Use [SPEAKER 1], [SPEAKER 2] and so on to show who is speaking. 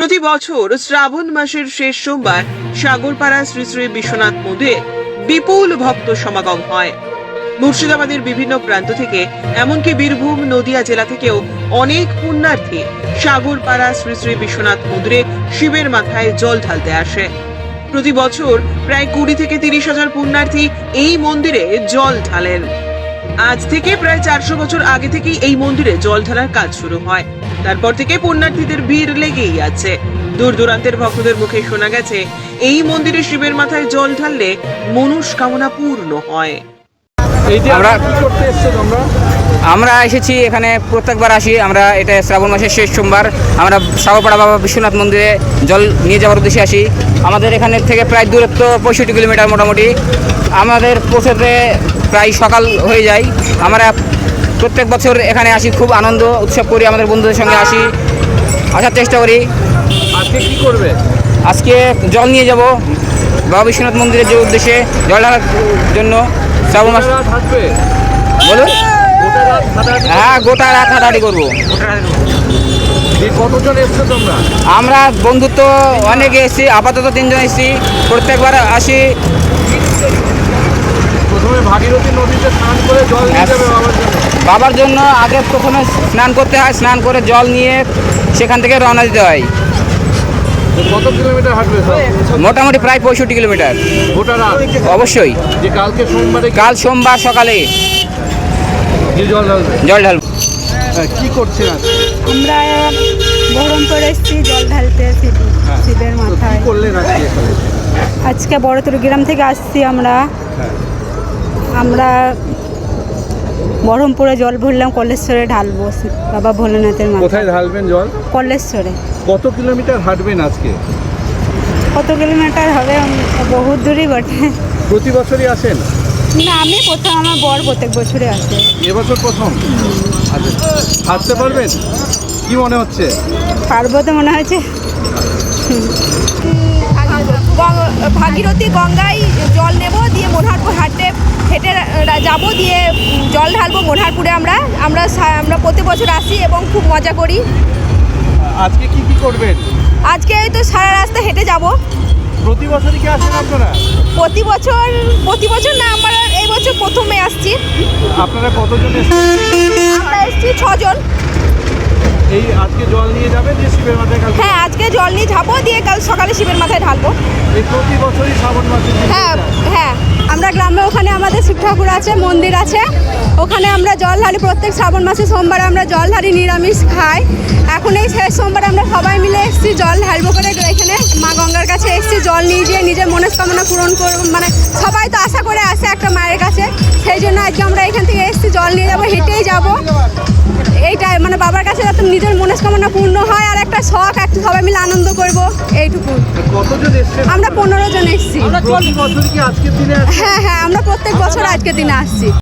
[SPEAKER 1] প্রতি বছর শ্রাবণ মাসের শেষ সোমবার সাগরপাড়া শ্রী শ্রী বিশ্বনাথ মন্দিরে বিপুল ভক্ত সমাগম হয়। মুর্শিদাবাদের বিভিন্ন প্রান্ত থেকে এমনকি বীরভূম নদিয়া জেলা থেকেও অনেক পুণ্যার্থী সাগরপাড়া শ্রী শ্রী বিশ্বনাথ মন্দিরে শিবের মাথায় জল ঢালতে আসে। প্রতি বছর প্রায় 20 থেকে 30 হাজার পুণ্যার্থী এই মন্দিরে জল ঢালেন। আজ থেকে প্রায় 400 বছর আগে থেকেই এই মন্দিরে জল ঢালার কাজ শুরু হয়। তারপর থেকে পুণ্যার্থীদের ভিড় লেগেই আছে। দূর দূরান্তের ভক্তদের মুখে শোনা গেছে এই মন্দিরে শিবের মাথায় জল ঢাললে মনস্কামনা পূর্ণ হয়।
[SPEAKER 2] আমরা এসেছি এখানে, প্রত্যেকবার আসি আমরা। এটা শ্রাবণ মাসের শেষ সোমবার, আমরা সাগরপাড়া বাবা বিশ্বনাথ মন্দিরে জল নিয়ে যাওয়ার উদ্দেশ্যে আসি। আমাদের এখানে থেকে প্রায় দূরত্ব 65 কিলোমিটার মোটামুটি। আমাদের পৌঁছতে প্রায় সকাল হয়ে যায়। আমরা প্রত্যেক বছর এখানে আসি, খুব আনন্দ উৎসব করি, আমাদের বন্ধুদের সঙ্গে আসি, আসার চেষ্টা করি।
[SPEAKER 3] আজকে কি করবে?
[SPEAKER 2] আজকে জল নিয়ে যাব বাবা বিশ্বনাথ মন্দিরের যে উদ্দেশ্যে জল ঢালার জন্য। শ্রাবণ মাস
[SPEAKER 3] থাকবে,
[SPEAKER 2] বলুন। হ্যাঁ, গোটা রাত হাঁটাহাঁটি করবো।
[SPEAKER 3] কতজন এসছো তোমরা?
[SPEAKER 2] আমরা বন্ধুত্ব অনেকে এসেছি, আপাতত 3 জন এসেছি, প্রত্যেকবার আসি।
[SPEAKER 3] প্রথমে ভাগীরথী নদীতে স্নান করে জল নিয়ে যাবে
[SPEAKER 2] বাবার জন্য। আগে প্রথমে স্নান করতে হয়, স্নান করে জল নিয়ে সেখান থেকে রওনা দিতে হয়।
[SPEAKER 3] কত কিলোমিটার হাঁটবে?
[SPEAKER 2] মোটামুটি প্রায় 65 কিলোমিটার।
[SPEAKER 3] গোটা রাত?
[SPEAKER 2] অবশ্যই।
[SPEAKER 3] যে কালকে সোমবারে,
[SPEAKER 2] কাল সোমবার সকালে
[SPEAKER 3] জল ঢালবে?
[SPEAKER 2] জল ঢালব।
[SPEAKER 3] কি করছেন আজ?
[SPEAKER 4] আমরা বহরমপুর এসেছি জল ঢালতে শিবের মাথায়।
[SPEAKER 3] কি করলেন আজকে?
[SPEAKER 4] আজকে বড়তর গ্রাম থেকে আসছি আমরা। আমরা বহরমপুরে জল ভরলাম, কলেশ্বরে ঢালবো বাবা ভোলেনাথের মাথায়।
[SPEAKER 3] কোথায় ঢালবেন জল?
[SPEAKER 4] কলেশ্বরে।
[SPEAKER 3] কত কিলোমিটার হাঁটবেন আজকে?
[SPEAKER 4] কত কিলোমিটার হবে? বহুত দূরই বটে।
[SPEAKER 3] প্রতি বছরই আসেন?
[SPEAKER 4] না, আমি প্রথম, আমার বর প্রত্যেক বছরে আসে।
[SPEAKER 3] এবছর প্রথম? আচ্ছা, হাঁটতে পারবেন? কি মনে হচ্ছে?
[SPEAKER 4] পারবো তো মনে হচ্ছে।
[SPEAKER 5] ভাগীরথী গঙ্গায় জল নেব, দিয়ে মোনহারপুর হেঁটে যাব, দিয়ে জল ঢালবো মোনহারপুরে। আমরা প্রতি বছর আসি এবং খুব মজা করি।
[SPEAKER 3] আজকে কি কি করবেন?
[SPEAKER 5] আজকে এই তো সারা রাস্তা হেঁটে যাব।
[SPEAKER 3] প্রতি বছরই কি আসেন আপনারা?
[SPEAKER 5] প্রতি বছর না, আমরা এই বছর প্রথমে আসছি।
[SPEAKER 3] আপনারা কতজন এসেছেন?
[SPEAKER 5] আমরা এসেছি 6 জন।
[SPEAKER 3] এই আজকে জল নিয়ে যাবেন যে শিবের মাথায়?
[SPEAKER 5] হ্যাঁ, আজকে জল নিয়ে যাবো, দিয়ে কাল সকালে শিবের মাথায় ঢালবো।
[SPEAKER 3] এই প্রতি বছরই শ্রাবণ মাসে?
[SPEAKER 5] হ্যাঁ হ্যাঁ।
[SPEAKER 4] আমরা গ্রামে, ওখানে আমাদের শিব ঠাকুর আছে, মন্দির আছে, ওখানে আমরা জল ঢালি। প্রত্যেক শ্রাবণ মাসে সোমবারে আমরা জল ঢালি, নিরামিষ খাই। এখন এই শেষ সোমবারে আমরা সবাই মিলে এসেছি জল ঢালবো করে। এখানে মা গঙ্গার কাছে এসেছি জল নিয়ে গিয়ে নিজের মনস্কামনা পূরণ করব। মানে সবাই তো আশা করে আসে একটা মায়ের কাছে, সেই জন্য আজকে আমরা এখান থেকে এসেছি জল নিয়ে যাবো, হেঁটেই যাব। এইটাই মানে বাবার কাছে যাতে নিজের মনস্কামনা পূর্ণ হয়, আর একটা শখ, একটা সবাই মিলে আনন্দ করব, এইটুকু।
[SPEAKER 3] কতজন এসেছেন?
[SPEAKER 4] আমরা 15 জন এসেছি।
[SPEAKER 3] প্রতি বছর কি আজকের দিনে?
[SPEAKER 4] হ্যাঁ হ্যাঁ, আমরা প্রত্যেক বছর আজকের দিনে আসছি।